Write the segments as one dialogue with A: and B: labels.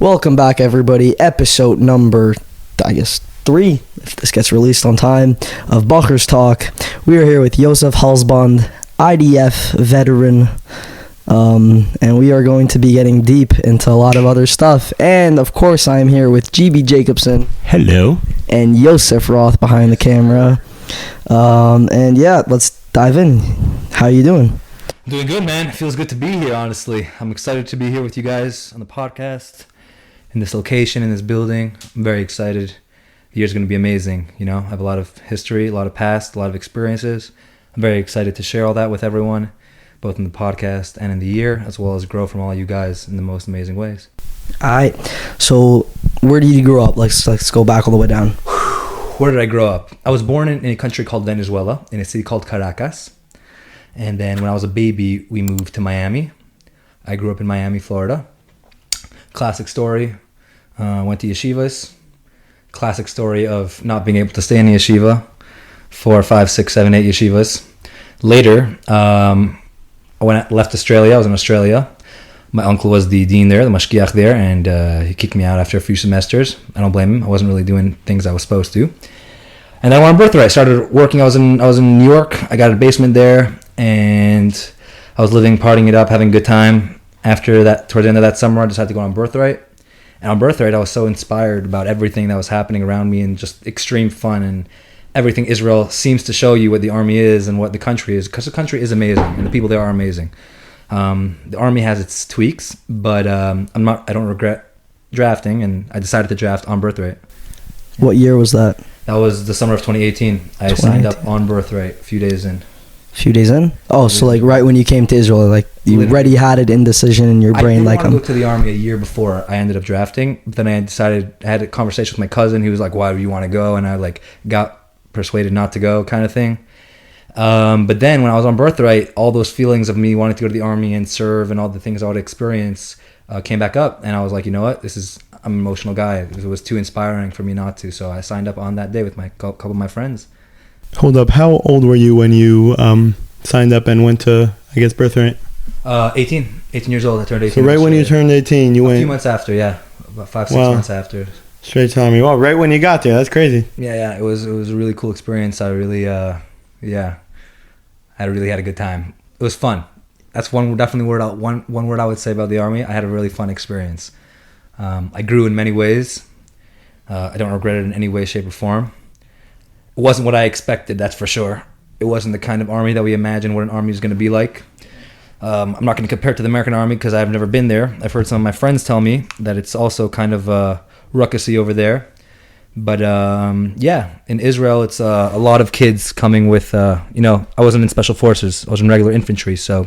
A: Welcome back, everybody. Episode number, 3, if this gets released on time, of Bochur Talk. We are here with Yosef Halsband, IDF veteran, and we are going to be getting deep into a lot of other stuff. And, of course, I am here with GB Jacobson.
B: Hello.
A: And Yosef Roth behind the camera. And, yeah, let's dive in. How you doing?
B: Doing good, man. It feels good to be here, honestly. I'm excited to be here with you guys on the podcast, in this location, in this building. I'm very excited. The year's going to be amazing. You know, I have a lot of history, a lot of past, a lot of experiences. I'm very excited to share all that with everyone, both in the podcast and in the year, as well as grow from all you guys in the most amazing ways.
A: All right. So, where did you grow up? Let's go back all the way down.
B: Where did I grow up? I was born in a country called Venezuela, in a city called Caracas. And then when I was a baby, we moved to Miami. I grew up in Miami, Florida. Classic story. Went to yeshivas. Classic story of not being able to stay in the yeshiva. 4, 5, 6, 7, 8 yeshivas. Later, I left Australia. I was in Australia. My uncle was the dean there, the mashgiach there, and he kicked me out after a few semesters. I don't blame him. I wasn't really doing things I was supposed to. And then I went on birthright. I started working. I was in New York. I got a basement there, and I was living, partying it up, having a good time. After that, towards the end of that summer, I decided to go on birthright. And on birthright, I was so inspired about everything that was happening around me and just extreme fun and everything Israel seems to show you what the army is and what the country is, because the country is amazing and the people there are amazing. The army has its tweaks, but I don't regret drafting, and I decided to draft on birthright.
A: What year was that?
B: That was the summer of 2018. I signed up on birthright a few days in.
A: Few days in? Oh, so like right when you came to Israel, like you already had it indecision in your brain.
B: I didn't want to go to the army a year before I ended up drafting. But then I had a conversation with my cousin. He was like, "Why do you want to go?" And I got persuaded not to go, kind of thing. But then when I was on birthright, all those feelings of me wanting to go to the army and serve and all the things I would experience came back up. And I was like, you know what? I'm an emotional guy. It was too inspiring for me not to. So I signed up on that day with my couple of my friends.
C: Hold up. How old were you when you signed up and went to, I guess, birthright?
B: 18 years old. I turned 18.
C: So right when you turned 18, you went...
B: A few months after, yeah. About 5, 6 months after.
C: Straight to army. Well, right when you got there. That's crazy.
B: Yeah. It was a really cool experience. I really, I really had a good time. It was fun. That's one word I would say about the army. I had a really fun experience. I grew in many ways. I don't regret it in any way, shape, or form. It wasn't what I expected, that's for sure. It wasn't the kind of army that we imagine what an army is going to be like. I'm not going to compare it to the American army because I've never been there. I've heard some of my friends tell me that it's also kind of ruckusy over there. But in Israel, it's a lot of kids coming with, I wasn't in special forces. I was in regular infantry. So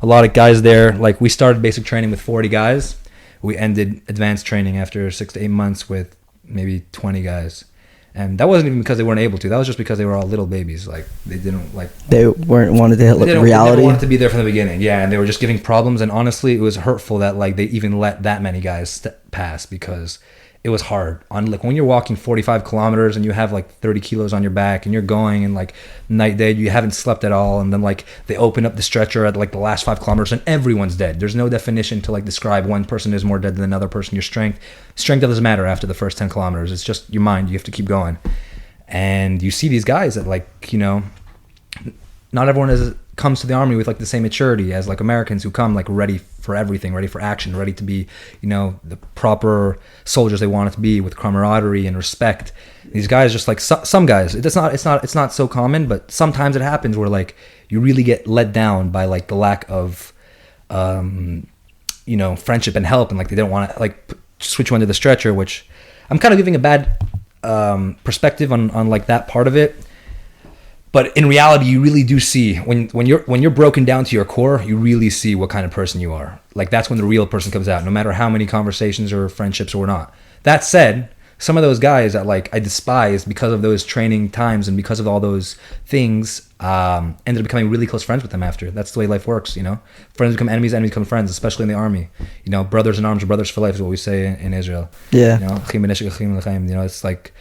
B: a lot of guys there, like we started basic training with 40 guys. We ended advanced training after 6 to 8 months with maybe 20 guys. And that wasn't even because they weren't able to. That was just because they were all little babies. Like they didn't like.
A: They weren't wanted to hit reality.
B: They never wanted to be there from the beginning. Yeah, and they were just giving problems. And honestly, it was hurtful that like they even let that many guys pass because it was hard. On like when you're walking 45 kilometers and you have like 30 kilos on your back and you're going and like night day, you haven't slept at all, and then like they open up the stretcher at like the last 5 kilometers and everyone's dead. There's no definition to like describe one person is more dead than another person. Your strength doesn't matter after the first 10 kilometers. It's just your mind. You have to keep going. And you see these guys that like, not everyone comes to the army with like the same maturity as like Americans who come like ready for everything, ready for action, ready to be, the proper soldiers they want it to be, with camaraderie and respect. These guys just like some guys, it's not so common, but sometimes it happens where like you really get let down by like the lack of friendship and help, and like they don't want to like switch you under the stretcher, which I'm kind of giving a bad perspective on like that part of it. But in reality, you really do see when you're broken down to your core, you really see what kind of person you are. Like that's when the real person comes out, no matter how many conversations or friendships or not. That said, some of those guys that like I despised because of those training times and because of all those things, ended up becoming really close friends with them after. That's the way life works, Friends become enemies, enemies become friends, especially in the army. Brothers in arms are brothers for life is what we say in Israel.
A: Yeah.
B: It's like.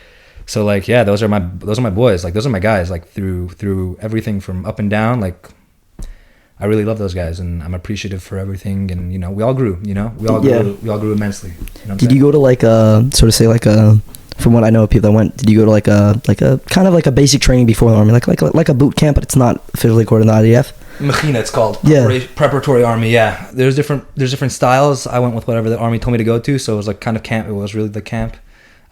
B: So like, yeah, those are my boys. Like those are my guys. Like through everything from up and down. Like I really love those guys, and I'm appreciative for everything. And we all grew. We all grew immensely.
A: Did you go to like a sort of say like a, from what I know of people that went, did you go to like a kind of like a basic training before the army, like a boot camp, but it's not officially according to the IDF?
B: Mechina, it's called.
A: Yeah.
B: Preparatory army. Yeah, there's different styles. I went with whatever the army told me to go to, so it was like kind of camp. It was really the camp.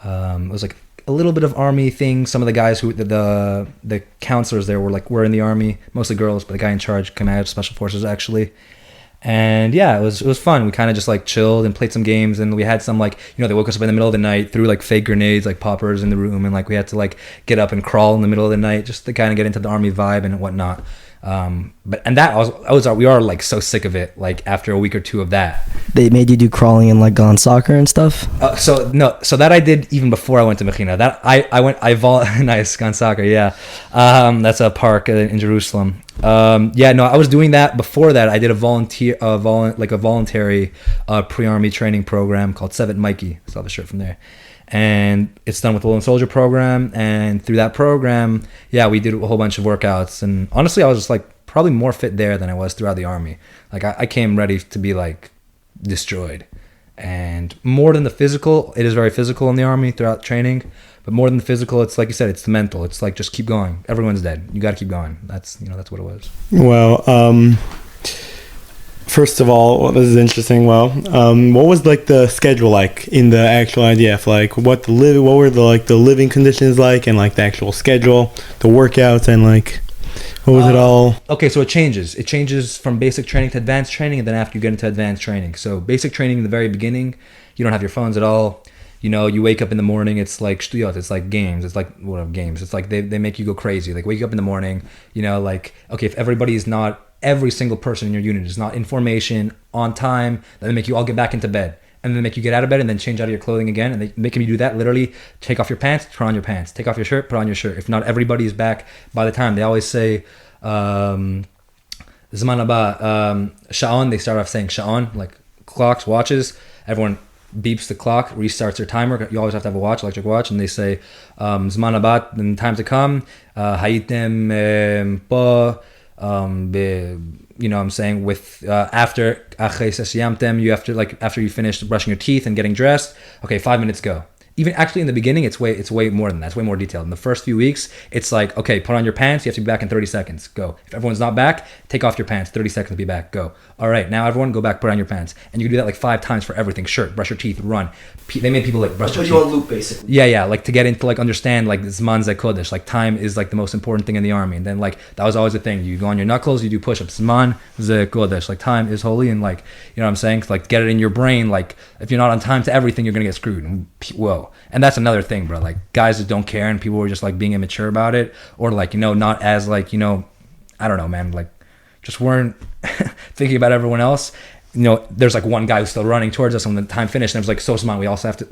B: It was like a little bit of army thing. Some of the guys who the counselors there were in the army, mostly girls, but the guy in charge came out of special forces actually. And yeah, it was fun. We kind of just like chilled and played some games, and we had some like, they woke us up in the middle of the night, threw like fake grenades, like poppers in the room, and like we had to like get up and crawl in the middle of the night just to kind of get into the army vibe and whatnot. We are like so sick of it. Like after a week or two of that,
A: they made you do crawling and like on soccer and stuff.
B: So that I did even before I went to Mechina. That nice Gone Soccer. Yeah, that's a park in Jerusalem. I was doing that before that. I did a voluntary pre-army training program called Sevet Mikey. I saw the shirt from there. And it's done with the Lone Soldier program, and through that program, we did a whole bunch of workouts. And honestly, I was just like probably more fit there than I was throughout the army. Like I came ready to be like destroyed, and more than the physical, it is very physical in the army throughout training. But more than the physical, it's like you said, it's the mental. It's like just keep going. Everyone's dead. You got to keep going. That's what it was.
C: Well, first of all, this is interesting. Well, what was like the schedule like in the actual IDF? Like what were the living conditions like, and like the actual schedule, the workouts, and like what was it all?
B: Okay, so it changes. It changes from basic training to advanced training, and then after you get into advanced training. So basic training in the very beginning, you don't have your phones at all. You wake up in the morning, it's like shtuyot, it's like games. It's like games. It's like they make you go crazy. Like wake up in the morning, like okay, if every single person in your unit is not in formation on time, then they make you all get back into bed, and then they make you get out of bed and then change out of your clothing again, and they make you do that literally. Take off your pants, put on your pants. Take off your shirt, put on your shirt. If not everybody is back by the time, they always say Zman haba, sha'on. They start off saying sha'on, like clocks, watches. Everyone beeps the clock, restarts their timer. You always have to have a watch, electric watch, and they say Zman haba, then time to come, hayitem po. I'm saying with after you have to, like, after you finish brushing your teeth and getting dressed, okay, 5 minutes go. Even actually in the beginning, it's way more than that. It's way more detailed. In the first few weeks, it's like, okay, put on your pants. You have to be back in 30 seconds. Go. If everyone's not back, take off your pants. 30 seconds, be back. Go. All right, now everyone go back, put on your pants. And you can do that like 5 times for everything. Shirt, brush your teeth, run. They made people like brush their teeth.
A: Put you on loop, basically.
B: Yeah, like to get into like understand like Zman ze Kodesh. Like time is like the most important thing in the army. And then like that was always the thing. You go on your knuckles, you do push-ups. Zman ze Kodesh. Like time is holy, and like, you know what I'm saying? Like get it in your brain. Like if you're not on time to everything, you're gonna get screwed. And whoa. And that's another thing, bro. Like guys that don't care, and people were just like being immature about it, or like, not as like, I don't know, man, like just weren't thinking about everyone else. There's like one guy who's still running towards us when the time finished, and it was like, so Zman, we all have to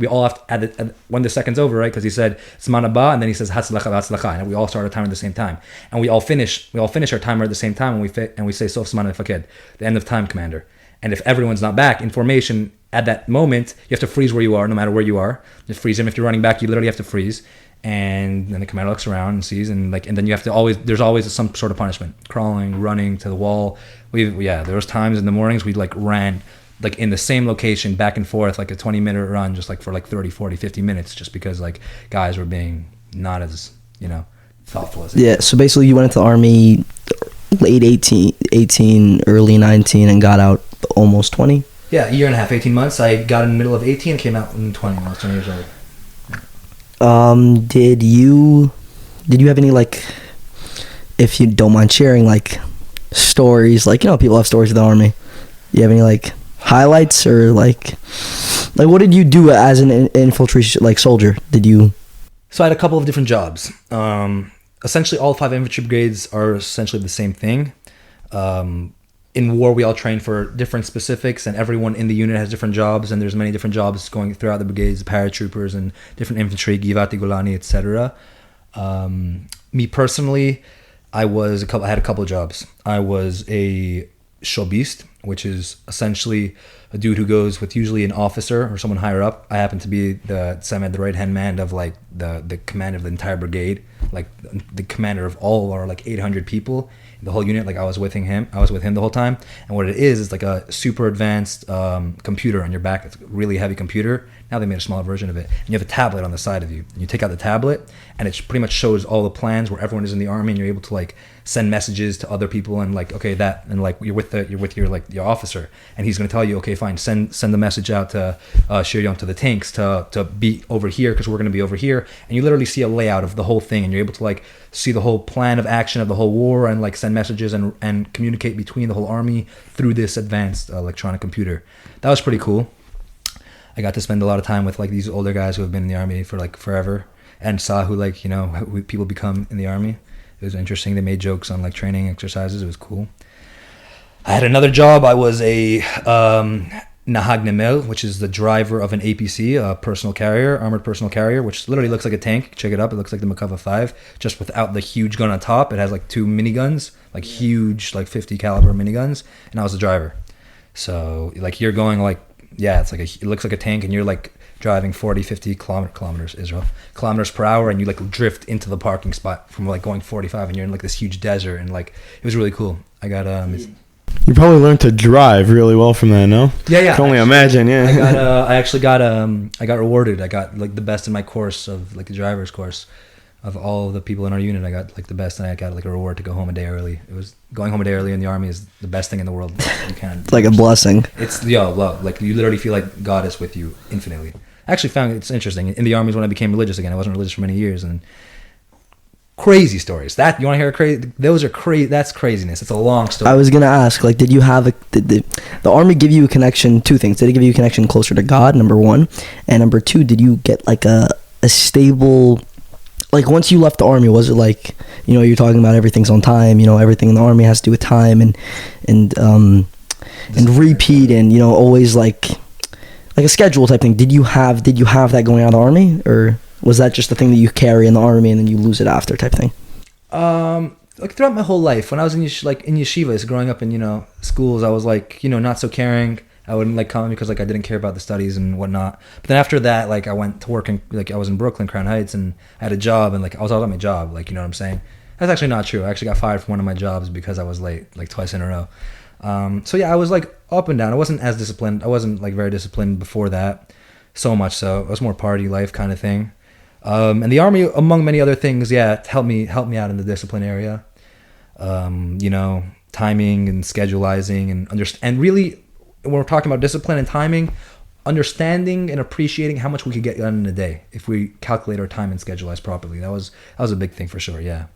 B: add when the second's over, right? Because he said Zman haba, and then he says hatzlacha, and we all start our timer at the same time, and we all finish our timer at the same time, and we say sof Zman al-faked, the end of time, commander. And if everyone's not back in formation at that moment, you have to freeze where you are, no matter where you are. Just freeze them. If you're running back, you literally have to freeze. And then the commander looks around and sees, and then you have to there's always some sort of punishment. Crawling, running to the wall. There was times in the mornings we like ran like in the same location back and forth, like a 20-minute run, just like for like 30, 40, 50 minutes, just because like guys were being not as, thoughtful as
A: Yeah, so basically you went into the army late 18, early 19, and got out almost 20?
B: Yeah, a year and a half, 18 months. I got in the middle of 18 and came out in 20 when I was 20 years old.
A: Did you have any, like, if you don't mind sharing, like, stories, like, people have stories of the army. You have any, like, highlights, or like what did you do as an infiltration, like, soldier?
B: So I had a couple of different jobs. Essentially all 5 infantry brigades are essentially the same thing. In war, we all train for different specifics, and everyone in the unit has different jobs, and there's many different jobs going throughout the brigades, paratroopers and different infantry, Givati, Golani, etc. Me personally, I had a couple of jobs. I was a shobist, which is essentially a dude who goes with usually an officer or someone higher up. I happen to be the right-hand man of like the command of the entire brigade. like the commander of all our like 800 people, the whole unit. Like I was with him the whole time. And what it is like a super advanced computer on your back. It's a really heavy computer. Now they made a smaller version of it. And you have a tablet on the side of you. And you take out the tablet, and it pretty much shows all the plans where everyone is in the army, and you're able to like send messages to other people, and like okay that, and like you're with your like your officer, and he's gonna tell you okay fine, send the message out to Shiryon, to the tanks to be over here because we're gonna be over here, and you literally see a layout of the whole thing, and you're able to like see the whole plan of action of the whole war, and like send messages and communicate between the whole army through this advanced electronic computer. That was pretty cool. I got to spend a lot of time with like these older guys who have been in the army for like forever, and saw who like who people become in the army. It was interesting. They made jokes on like training exercises. It was cool. I had another job. I was a Nahag Nemel, which is the driver of an APC, a personal carrier, armored personal carrier, which literally looks like a tank. Check it up. It looks like the Makava 5, just without the huge gun on top. It has like 2 miniguns, like huge, like 50 caliber miniguns, and I was the driver. So like you're going like, yeah, it's like it looks like a tank, and you're like driving 40, 50 kilometers per hour, and you like drift into the parking spot from like going 45, and you're in like this huge desert, and like it was really cool. I got
C: You probably learned to drive really well from that, no?
B: Yeah.
C: I can only imagine, yeah.
B: I got rewarded. I got like the best in my course of like the driver's course. Of all the people in our unit, I got like the best, and I got like a reward to go home a day early. It was going home a day early in the army is the best thing in the world. You can.
A: It's like a blessing.
B: It's love. Like you literally feel like God is with you infinitely. I actually found it's interesting. In the army is when I became religious again. I wasn't religious for many years, and crazy stories. That you want to hear crazy? Those are crazy. That's craziness. It's a long story.
A: I was gonna ask, like, did you have did the army give you a connection? 2 things. Did it give you a connection closer to God? Number 1, and number 2, did you get like a stable? Like once you left the army, was it like, you're talking about everything's on time, everything in the army has to do with time and repeat and always like a schedule type thing. Did you have that going out of the army, or was that just the thing that you carry in the army and then you lose it after type thing?
B: Like throughout my whole life, when I was in yeshivas, growing up in schools, I was like not so caring. I wouldn't like come because like I didn't care about the studies and whatnot. But then after that, like I went to work like I was in Brooklyn, Crown Heights, and I had a job, and like I was out at my job, like what I'm saying. That's actually not true. I actually got fired from one of my jobs because I was late, like twice in a row. So yeah, I was like up and down. I wasn't as disciplined. I wasn't like very disciplined before that. So much so, it was more party life kind of thing. And the army, among many other things, yeah, helped me out in the discipline area. Timing and schedulizing and really. When we're talking about discipline and timing, understanding and appreciating how much we could get done in a day if we calculate our time and schedule properly. That was a big thing for sure, yeah.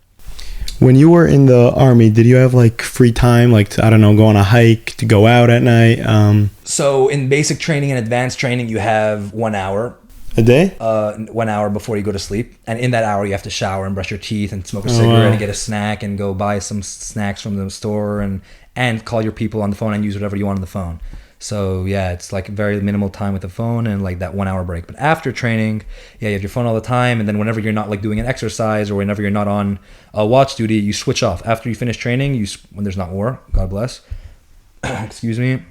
C: When you were in the army, did you have like free time, like to, I don't know, go on a hike, to go out at night?
B: So in basic training and advanced training, you have 1 hour.
C: A day?
B: 1 hour before you go to sleep. And in that hour, you have to shower and brush your teeth and smoke a cigarette and get a snack and go buy some snacks from the store and call your people on the phone and use whatever you want on the phone. So yeah, it's like very minimal time with the phone and like that 1 hour break. But after training, yeah, you have your phone all the time. And then whenever you're not like doing an exercise or whenever you're not on watch duty, you switch off. After you finish training, when there's not war, God bless, excuse me,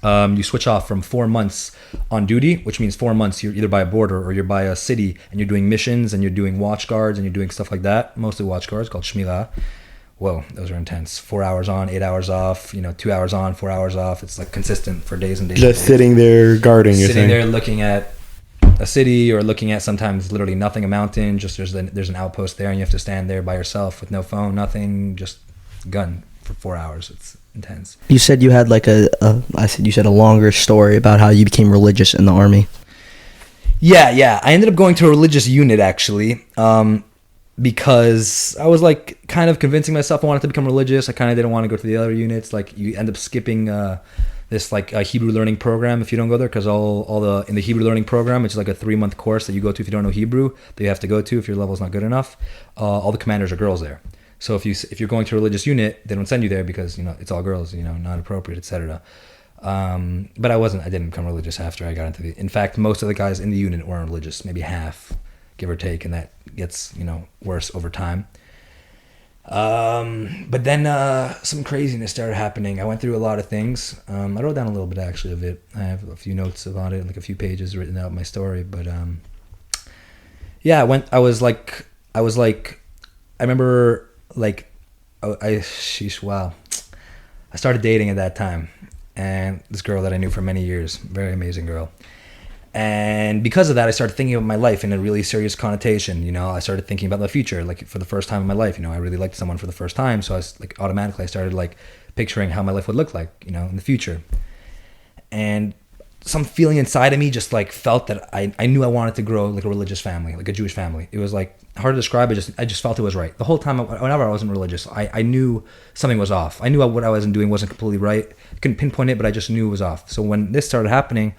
B: you switch off from 4 months on duty, which means 4 months you're either by a border or you're by a city and you're doing missions and you're doing watch guards and you're doing stuff like that. Mostly watch guards called Shmila. Whoa, those are intense. 4 hours on, 8 hours off, 2 hours on, 4 hours off. It's like consistent for days and days.
C: Just sitting there guarding,
B: sitting there looking at a city or looking at sometimes literally nothing, a mountain. Just there's an outpost there and you have to stand there by yourself with no phone, nothing, just gun for 4 hours. It's intense.
A: You said you had like you said a longer story about how you became religious in the army.
B: Yeah. I ended up going to a religious unit actually. Because I was like kind of convincing myself I wanted to become religious. I kind of didn't want to go to the other units. Like you end up skipping this like Hebrew learning program if you don't go there, because in the Hebrew learning program, it's like a 3-month course that you go to if you don't know Hebrew that you have to go to if your level's not good enough. All the commanders are girls there. So if you're going to a religious unit, they don't send you there because it's all girls, not appropriate, etc. But I didn't become religious after I got into in fact, most of the guys in the unit weren't religious, maybe half, give or take, and that gets worse over time. But then some craziness started happening. I went through a lot of things. I wrote down a little bit actually of it. I have a few notes about it, like a few pages written out my story. But yeah, I was like I remember like, wow. I started dating at that time, and this girl that I knew for many years, very amazing girl. And because of that, I started thinking about my life in a really serious connotation. You know, I started thinking about the future, like for the first time in my life. You know, I really liked someone for the first time, so I was like automatically I started like picturing how my life would look like, you know, in the future. And some feeling inside of me just like felt that I knew I wanted to grow like a religious family, like a Jewish family. It was like hard to describe. I just felt it was right. The whole time, whenever I wasn't religious, I knew something was off. I knew what I wasn't doing wasn't completely right. I couldn't pinpoint it, but I just knew it was off. So when this started happening,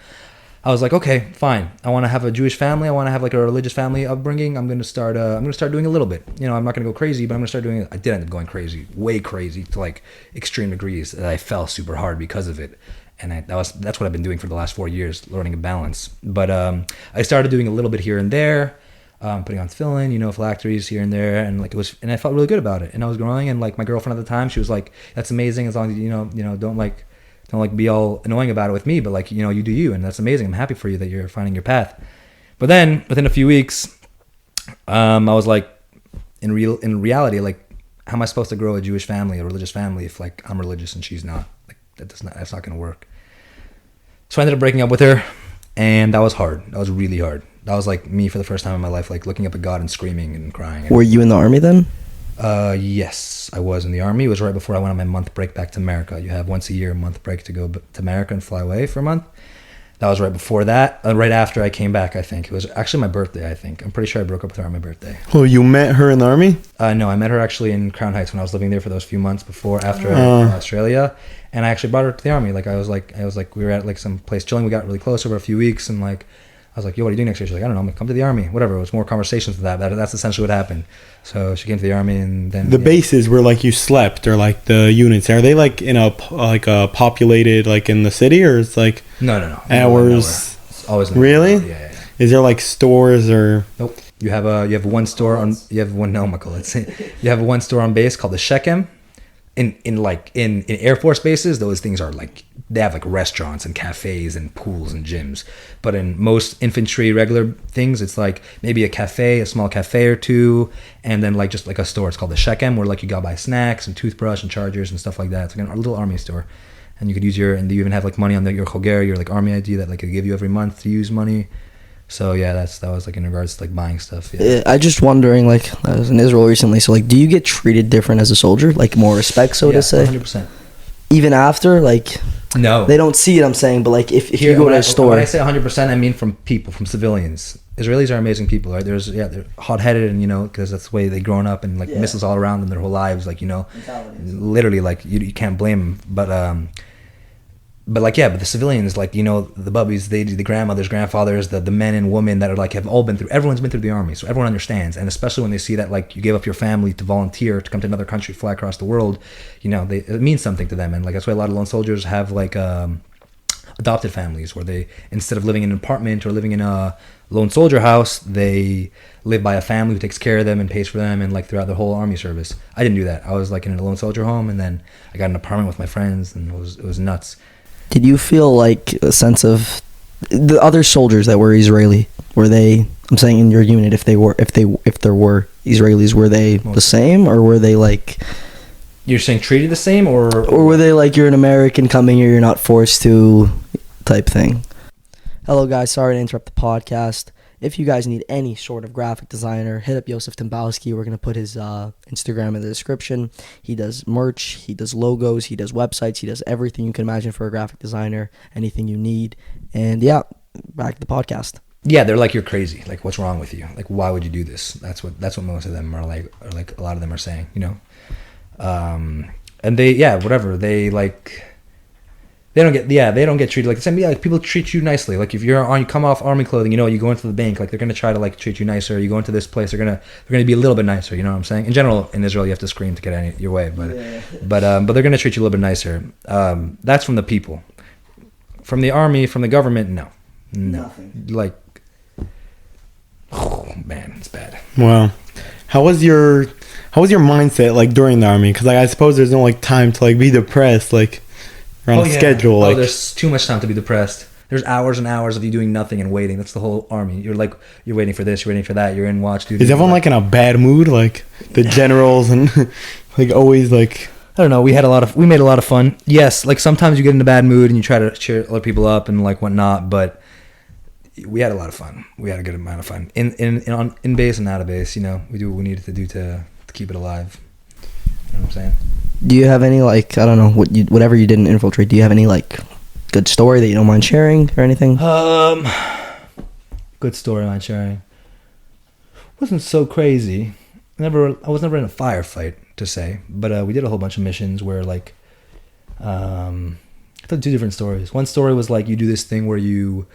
B: I was like, okay, fine. I want to have a Jewish family. I want to have like a religious family upbringing. I'm going to start doing a little bit. You know, I'm not going to go crazy, but I'm going to start doing it. I did end up going crazy, way crazy to like extreme degrees that I fell super hard because of it. And that's what I've been doing for the last 4 years, learning a balance. But I started doing a little bit here and there, putting on tefillin, you know, phylacteries here and there, and like and I felt really good about it. And I was growing, and like my girlfriend at the time, she was like, "That's amazing, as long as you know, don't be all annoying about it with me, but like, you know, you do you, and that's amazing. I'm happy for you that you're finding your path." But then within a few weeks, I was like, in reality, like, how am I supposed to grow a Jewish family, a religious family, if like I'm religious and she's not? Like that's not going to work. So I ended up breaking up with her, and that was hard. That was really hard. That was like me for the first time in my life, like looking up at God and screaming and crying.
A: Were you in the army then?
B: Yes, I was in the army. It was right before I went on my month break back to America. You have once a year a month break to go to America and fly away for a month. That was right before that. Right after I came back, I think. It was actually my birthday, I think. I'm pretty sure I broke up with her on my birthday.
C: Oh, you met her in the army?
B: No, I met her actually in Crown Heights when I was living there for those few months after Australia. And I actually brought her to the army. Like I was like, we were at like some place chilling. We got really close over a few weeks, and like, I was like, "Yo, what are you doing next year?" She's like, "I don't know, I'm gonna come to the army." Whatever. It was more conversations than that. That's essentially what happened. So she came to the army, and then
C: the bases where like you slept, or like the units, are they like in a populated, like in the city, or it's like
B: no
C: hours?
B: It's always
C: really?
B: Yeah.
C: Is there like stores or?
B: Nope. You have one store on. You have one. No, Michael. You have one store on base called the Shechem. In Air Force bases, those things are like, they have like restaurants and cafes and pools and gyms. But in most infantry regular things, it's like maybe a small cafe or two, and then like just like a store. It's called the Shechem, where like you go buy snacks and toothbrush and chargers and stuff like that. It's like a little army store, and you could use and you even have like money on your choger, your like army ID that like they give you every month to use money. So yeah, that was like in regards to like buying stuff. Yeah.
A: I just wondering, like, I was in Israel recently, so like, do you get treated different as a soldier, like more respect, so to say?
B: 100%.
A: Even after, like,
B: no,
A: they don't see it. I'm saying, but like, if you go to a store,
B: when I say 100%, I mean from civilians. Israelis are amazing people, right? They're hot-headed, and you know, because that's the way they grown up, and like missiles all around them their whole lives, like, you know, literally, like you can't blame them, but the civilians, like, you know, the bubbies, the grandmothers, grandfathers, the men and women that are like, have all been through, everyone's been through the army, so everyone understands. And especially when they see that like you gave up your family to volunteer to come to another country, fly across the world, you know, it means something to them. And like that's why a lot of lone soldiers have like adopted families, where they, instead of living in an apartment or living in a lone soldier house, they live by a family who takes care of them and pays for them, and like throughout the whole army service. I didn't do that. I was like in a lone soldier home, and then I got an apartment with my friends, and it was nuts.
A: Did you feel like a sense of the other soldiers that were Israeli? Were they? I'm saying in your unit, if there were Israelis, were they the same, or were they like?
B: You're saying treated the same, or
A: were they like, you're an American coming here, you're not forced to, type thing? Hello guys, sorry to interrupt the podcast. If you guys need any sort of graphic designer, hit up Yosef Halsband. We're going to put his Instagram in the description. He does merch, he does logos, he does websites, he does everything you can imagine for a graphic designer, anything you need. And yeah, back to the podcast.
B: Yeah, they're like, you're crazy. Like, what's wrong with you? Like, why would you do this? That's what most of them are like, or like a lot of them are saying, you know? And they don't get treated like the same. Yeah, like, people treat you nicely. Like, if you come off army clothing, you know, you go into the bank, like, they're gonna try to like treat you nicer. You go into this place, they're gonna be a little bit nicer. You know what I'm saying? In general, in Israel, you have to scream to get your way, but they're gonna treat you a little bit nicer. That's from the people. From the army, from the government, no.
A: Nothing.
B: Like, oh man, it's bad.
C: Wow. How was your mindset like during the army? Because like, I suppose there's no like time to like be depressed, like. On schedule, like,
B: there's too much time to be depressed. there's hours and hours of you doing nothing and waiting. That's the whole army. You're waiting for this, you're waiting for that, you're in watch duty.
C: Is everyone like in a bad mood, like the generals and like always like?
B: I don't know. We made a lot of fun. Yes, like sometimes you get in a bad mood and you try to cheer other people up and like whatnot, but we had a lot of fun. We had a good amount of fun in base and out of base. You know, we do what we needed to do to keep it alive. You know what I'm saying?
A: Do you have any, like, I don't know, whatever you didn't infiltrate, do you have any, like, good story that you don't mind sharing or anything?
B: Good story mind sharing. Wasn't so crazy. I was never in a firefight to say, but we did a whole bunch of missions where, like, I told 2 different stories. One story was like you do this thing where you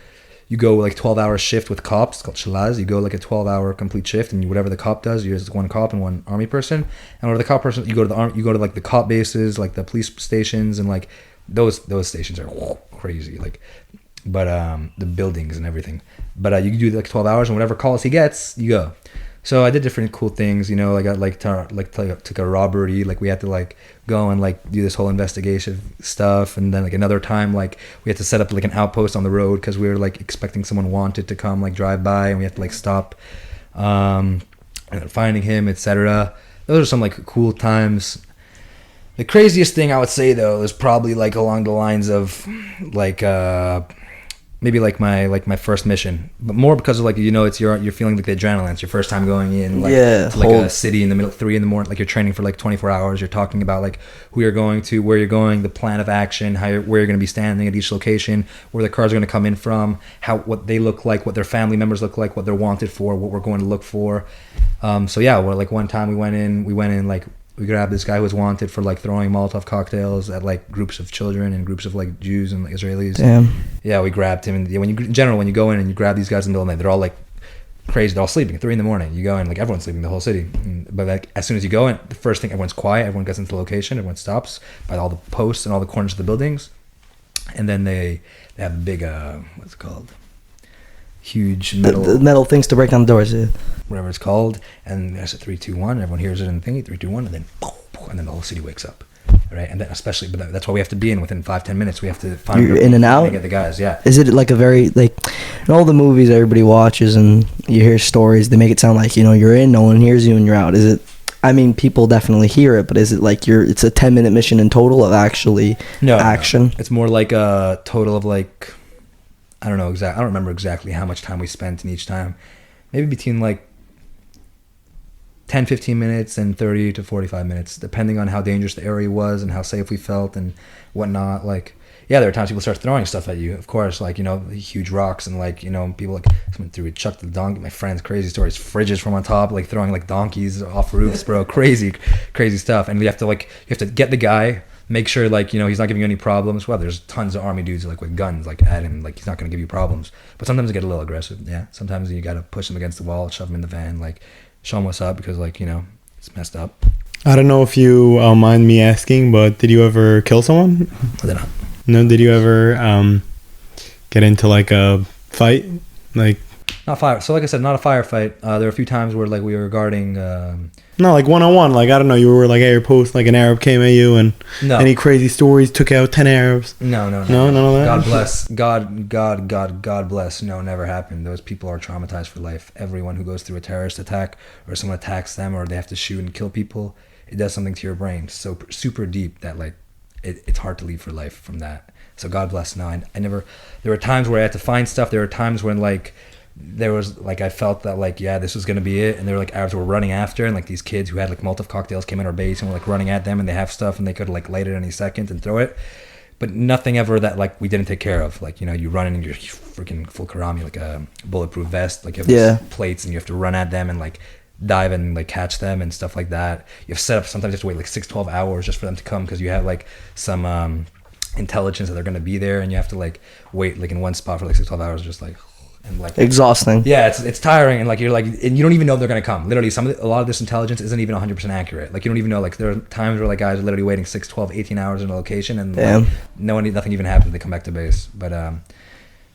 B: go like 12-hour shift with cops. It's called shalaz. You go like a 12-hour complete shift, and whatever the cop does, you're just one cop and one army person. And whatever the cop person, you go to like the cop bases, like the police stations, and like those stations are crazy. Like, but the buildings and everything. But you can do like 12 hours, and whatever calls he gets, you go. So I did different cool things, you know. I got took a robbery, like we had to like go and like do this whole investigation stuff, and then like another time like we had to set up like an outpost on the road because we were like expecting someone wanted to come like drive by, and we had to like stop, and finding him, etc. Those are some like cool times. The craziest thing I would say though is probably like along the lines of like maybe like my first mission, but more because of like, you know, it's you're feeling like the adrenaline. It's your first time going in like to like a city in the middle 3 a.m, like you're training for like 24 hours. You're talking about like who you're going to, where you're going, the plan of action, where you're going to be standing at each location, where the cars are going to come in from, what they look like, what their family members look like, what they're wanted for, what we're going to look for. So yeah, well, like one time we went in like we grabbed this guy who was wanted for like throwing Molotov cocktails at like groups of children and groups of like Jews and like Israelis.
A: Damn.
B: Yeah, we grabbed him, and when you go in and you grab these guys in the middle of the night, they're all like crazy. They're all sleeping at 3 a.m. You go in, like everyone's sleeping, the whole city. But like as soon as you go in, the first thing, everyone's quiet. Everyone gets into the location. Everyone stops by all the posts and all the corners of the buildings, and then they have a big what's it called? Huge
A: metal things to break down the doors, yeah.
B: Whatever it's called, and there's a 3, 2, 1. Everyone hears it in the thingy, 3, 2, 1, and then the whole city wakes up, right? And then especially, but that's why we have to be in within 5-10 minutes. We have to find
A: you're in and out.
B: Get the guys, yeah.
A: Is it like a very like in all the movies everybody watches and you hear stories? They make it sound like, you know, you're in, no one hears you, and you're out. Is it? I mean, people definitely hear it, but is it like it's a 10-minute mission in total of actually action?
B: No. It's more like a total of like, I don't remember exactly how much time we spent in each time. Maybe between like 10-15 minutes and 30 to 45 minutes, depending on how dangerous the area was and how safe we felt and whatnot. Like, yeah, there were times people start throwing stuff at you, of course, like, you know, huge rocks, and like, you know, people like someone chucked the donkey. My friend's crazy stories, fridges from on top, like throwing like donkeys off roofs, bro. crazy stuff. And you have to get the guy, make sure like, you know, he's not giving you any problems. Well, there's tons of army dudes like with guns like at him, like he's not going to give you problems. But sometimes they get a little aggressive. Yeah, sometimes you got to push them against the wall, shove them in the van, like show them what's up, because like, you know, it's messed up.
C: I don't know if you mind me asking, but did you ever kill someone?
B: I did not.
C: No, did you ever get into like a fight? Like,
B: not fire. So like I said, not a firefight. There were a few times where like we were guarding.
C: No, like one-on-one. Like, I don't know, you were like at your post, like an Arab came at you, and any crazy stories, took out 10 Arabs.
B: No, none of that. God bless. God bless. No, never happened. Those people are traumatized for life. Everyone who goes through a terrorist attack, or someone attacks them, or they have to shoot and kill people, it does something to your brain so super deep that like it's hard to leave for life from that. So God bless. No, I never. There were times where I had to find stuff. There were times when like there was like I felt that like, yeah, this was gonna be it, and there were like Arabs were running after, and like these kids who had like Molotov cocktails came in our base and were like running at them, and they have stuff and they could like light it any second and throw it, but nothing ever that like we didn't take care of. Like, you know, you run in your freaking full karami, like a bulletproof vest, like you have these plates, and you have to run at them and like dive and like catch them and stuff like that. You have set up, sometimes you have to wait like 6-12 hours just for them to come, because you have like some intelligence that they're gonna be there, and you have to like wait like in one spot for like 6-12 hours, just like, and like
A: exhausting.
B: Yeah, it's tiring, and like you're like, and you don't even know they're gonna come. Literally, a lot of this intelligence isn't even 100% accurate. Like, you don't even know. Like, there are times where like guys are literally waiting 6, 12, 18 hours in a location, and like, nothing even happens. They come back to base. But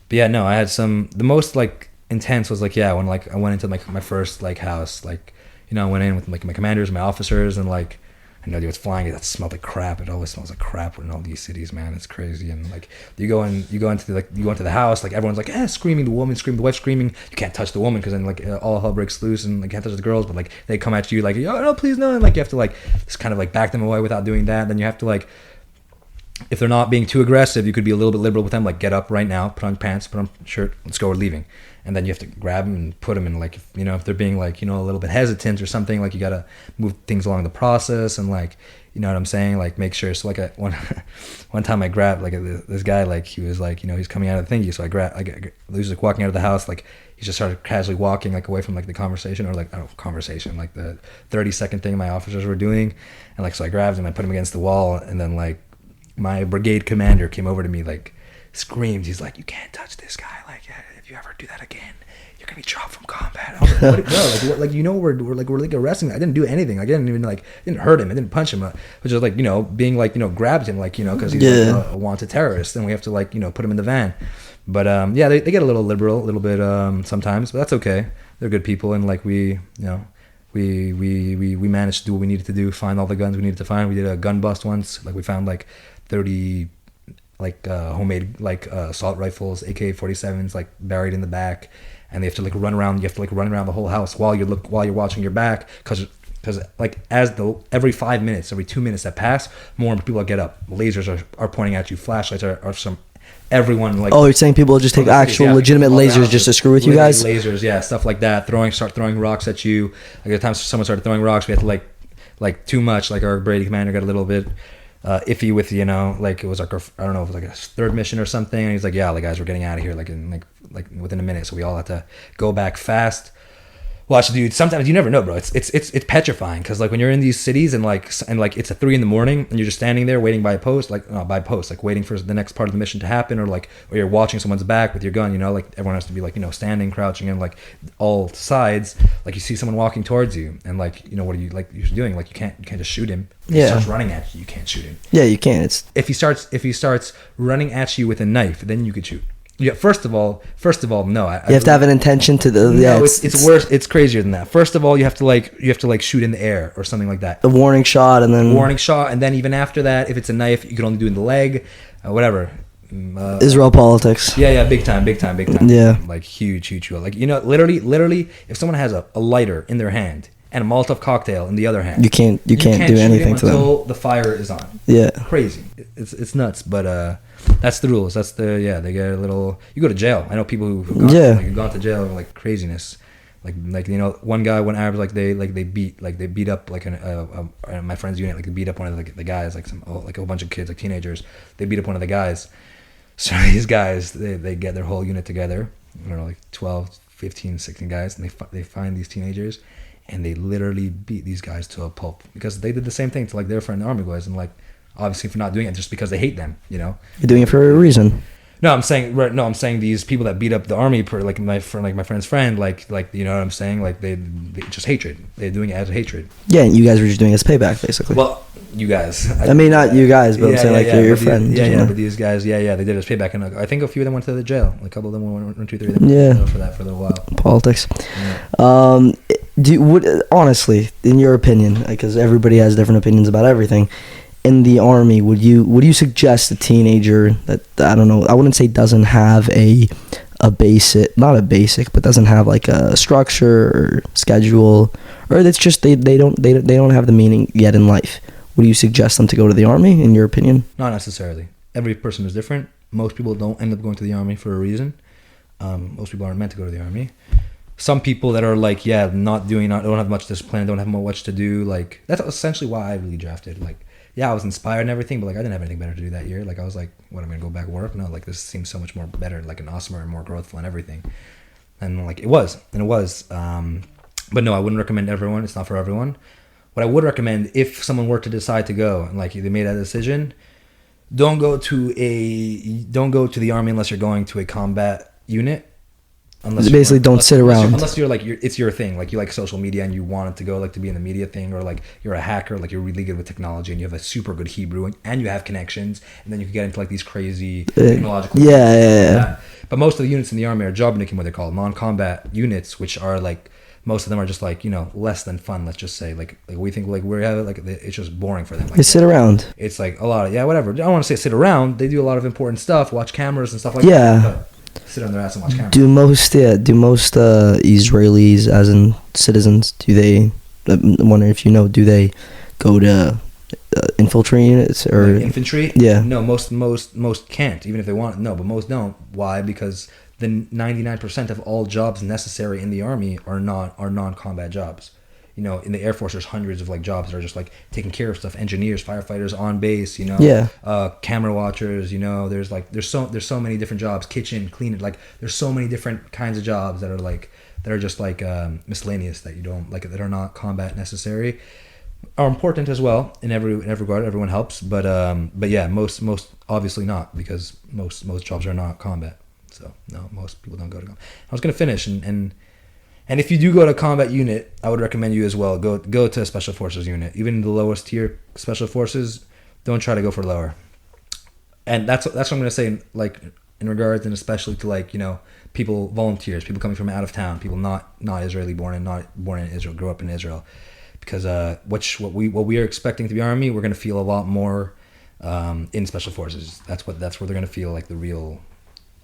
B: yeah, no, I had the most like intense was like, yeah, when like I went into like my first like house, like, you know, I went in with like my commanders, my officers, and like I know what's flying. That smelled like crap. It always smells like crap in all these cities, man. It's crazy. And like you go into the house, like everyone's like screaming, the woman screaming, the wife screaming. You can't touch the woman because then like all hell breaks loose and like you can't touch the girls. But like they come at you like, oh no, please no, and like you have to like just kind of like back them away without doing that. Then you have to like, if they're not being too aggressive, you could be a little bit liberal with them. Like get up right now, put on pants, put on shirt, let's go, we're leaving. And then you have to grab them and put them in, like, if they're being like, a little bit hesitant or something, like you got to move things along the process and like, you know what I'm saying? Like make sure. So like one time I grabbed like this guy, like he was like, he's coming out of the thingy. So he was like walking out of the house. Like he just started casually walking like away from like the conversation or like, like the 30-second thing my officers were doing. And like, so I grabbed him, I put him against the wall. And then like my brigade commander came over to me, like screamed. He's like, you can't touch this guy. Like, if you ever do that again, you're gonna be dropped from combat. I was like, bro, like we're like arresting. I didn't do anything. I didn't even didn't hurt him. I didn't punch him. Which is like being like grabbed him like because he's like a wanted terrorist, and we have to like put him in the van. But they get a little liberal, a little bit sometimes, but that's okay. They're good people, and like we managed to do what we needed to do, find all the guns we needed to find. We did a gun bust once. Like we found like 30 like homemade like assault rifles, AK-47s like buried in the back, and they have to like run around. You have to like run around the whole house while you're watching your back, because like every 5 minutes, every 2 minutes that pass, more people get up. Lasers are pointing at you. Flashlights are some. Everyone like. Oh,
A: you're saying people just take actual legitimate lasers just to screw with you guys?
B: Lasers, yeah, stuff like that. Start throwing rocks at you. Like at the time someone started throwing rocks, we had to like too much. Like our Brady commander got a little bit iffy with like it was like I don't know, it was like a third mission or something, and he's like, yeah, the guys, we're getting out of here like in like within a minute. So we all had to go back fast. Watch, dude. Sometimes you never know, bro. It's petrifying, because like when you're in these cities and like it's at 3 a.m. and you're just standing there waiting by post, like waiting for the next part of the mission to happen, or you're watching someone's back with your gun. Like everyone has to be like standing, crouching, and like all sides. Like you see someone walking towards you, and like what are you like you're doing? Like you can't just shoot him. If he starts running at you, you can't shoot him.
A: Yeah, you can't. It's
B: if he starts running at you with a knife, then you could shoot. Yeah, first of all, no.
A: You have to have an intention to the. Yeah,
B: no, it's worse. It's crazier than that. First of all, you have to shoot in the air or something like that.
A: The warning shot, and
B: then even after that, if it's a knife, you can only do it in the leg, whatever.
A: Israel politics.
B: Yeah, big time.
A: Yeah,
B: like huge. Like literally, if someone has a lighter in their hand and a Molotov cocktail in the other hand,
A: you can't do anything to them
B: until the fire is on.
A: Yeah,
B: crazy. It's nuts, but. That's the rules. They get a little. You go to jail. I know people who've gone to jail for like craziness. Like one guy, one Arabs, like they beat up like my friend's unit, like they beat up one of the guys, like a whole bunch of kids, like teenagers. They beat up one of the guys. So these guys, they get their whole unit together. I don't know, like 12, 15, 16 guys, and they find these teenagers, and they literally beat these guys to a pulp, because they did the same thing to like their friend army boys, and like. Obviously, for not doing it just because they hate them,
A: You're doing it for a reason.
B: No, I'm saying these people that beat up the army, like my friend's friend, like you know what I'm saying? Like they just hatred. They're doing it as a hatred.
A: Yeah, and you guys were just doing it as payback, basically.
B: Well, you guys.
A: I mean, not you guys, but I'm saying your friends.
B: Yeah, but these guys, they did it as payback, and I think a few of them went to the jail. A couple of them went 2, 3 of them for that for a little while.
A: Politics.
B: Yeah.
A: Honestly, in your opinion, because everybody has different opinions about everything. In the army, would you suggest a teenager that, I don't know, I wouldn't say doesn't have a basic, not a basic, but doesn't have like a structure or schedule, or that's just they don't have the meaning yet in life? Would you suggest them to go to the army, in your opinion?
B: Not necessarily. Every person is different. Most people don't end up going to the army for a reason. Most people aren't meant to go to the army. Some people that are like, don't have much discipline, don't have much to do. Like that's essentially why I really drafted. Like. Yeah, I was inspired and everything, but like I didn't have anything better to do that year. Like I was like, what, I'm gonna go back to work? No, like this seems so much more better, like an awesomer and more growthful and everything. And like it was. But no, I wouldn't recommend everyone. It's not for everyone. What I would recommend, if someone were to decide to go and like they made that decision, don't go to the army unless you're going to a combat unit.
A: Basically, don't sit around.
B: Unless you're like, it's your thing. Like you like social media and you wanted to go like to be in the media thing, or like you're a hacker, like you're really good with technology and you have a super good Hebrew and you have connections, and then you can get into like these crazy technological.
A: Yeah.
B: But most of the units in the army are jobnikim, what they're called, non-combat units, which are like most of them are just like, less than fun. Let's just say like we think like we have like it's just boring for them. Like,
A: They sit around.
B: It's like a lot of whatever. I don't want to say sit around. They do a lot of important stuff, watch cameras and stuff like
A: Yeah.
B: that. But sit on their ass and watch cameras.
A: Do most Israelis, as in citizens, do they? I'm wondering if do they go to infantry units or
B: Like infantry?
A: Yeah.
B: No, most can't, even if they want. No, but most don't. Why? Because the 99% of all jobs necessary in the army are non-combat jobs. In the Air Force, there's hundreds of like jobs that are just like taking care of stuff. Engineers, firefighters on base.
A: Yeah.
B: Camera watchers. There's so many different jobs. Kitchen, cleaning. Like there's so many different kinds of jobs that are just like miscellaneous that you don't like, that are not combat necessary. Are important as well in every regard. Everyone helps, but yeah, most obviously not, because most jobs are not combat. So no, most people don't go to combat. I was gonna finish and if you do go to a combat unit, I would recommend you as well go to a special forces unit. Even the lowest tier special forces, don't try to go for lower. And that's what I'm gonna say, like in regards, and especially to like people, volunteers, people coming from out of town, people not Israeli born and not born in Israel, grew up in Israel. Because what we are expecting to be army, we're gonna feel a lot more in special forces. That's where they're gonna feel like the real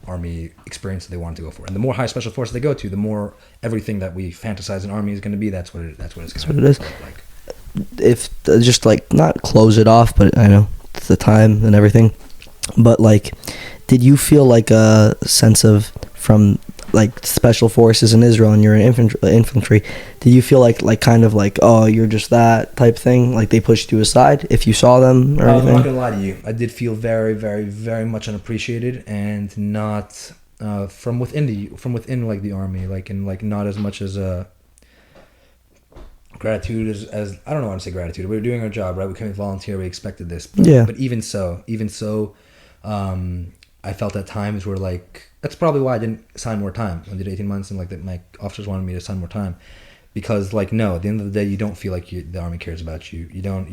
B: army experience that they want to go for. And the more high special forces they go to, the more everything that we fantasize an army is gonna be. That's what it is. Like.
A: If just like not close it off, but I know it's the time and everything. But like, did you feel like a sense of, from like special forces in Israel and you're in infantry, did you feel like kind of like, oh, you're just that type thing, like they pushed you aside if you saw them or anything?
B: I'm not gonna lie to you, I did feel very, very, very much unappreciated, and not from within like the army, like, and like not as much as gratitude as I don't know how to say gratitude. We were doing our job, right? We came to volunteer, we expected this, but even so I felt at times where like, that's probably why I didn't sign more time. I did 18 months and like my officers wanted me to sign more time, because like, no, at the end of the day, you don't feel like the army cares about you. You don't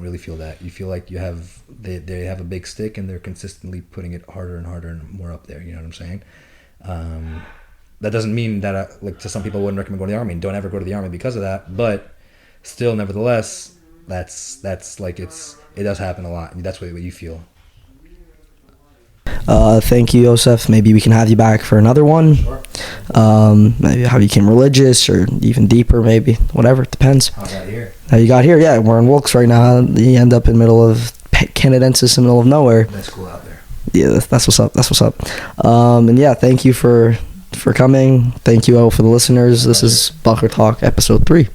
B: really feel that. You feel like they have a big stick and they're consistently putting it harder and harder and more up there. You know what I'm saying? That doesn't mean that like to some people I wouldn't recommend going to the army, and don't ever go to the army because of that. But still, nevertheless, that's like it does happen a lot. That's what you feel.
A: Thank you, Yosef. Maybe we can have you back for another one.
B: Sure.
A: Maybe how you became religious, or even deeper, maybe. Whatever, it depends.
B: How got here?
A: How you got here? Yeah, we're in Wilkes right now. You end up in the middle of Canadensis, in the middle of nowhere.
B: That's cool out there.
A: Yeah, that's what's up. And yeah, thank you for coming. Thank you all for the listeners. This is Bochur Talk, episode 3.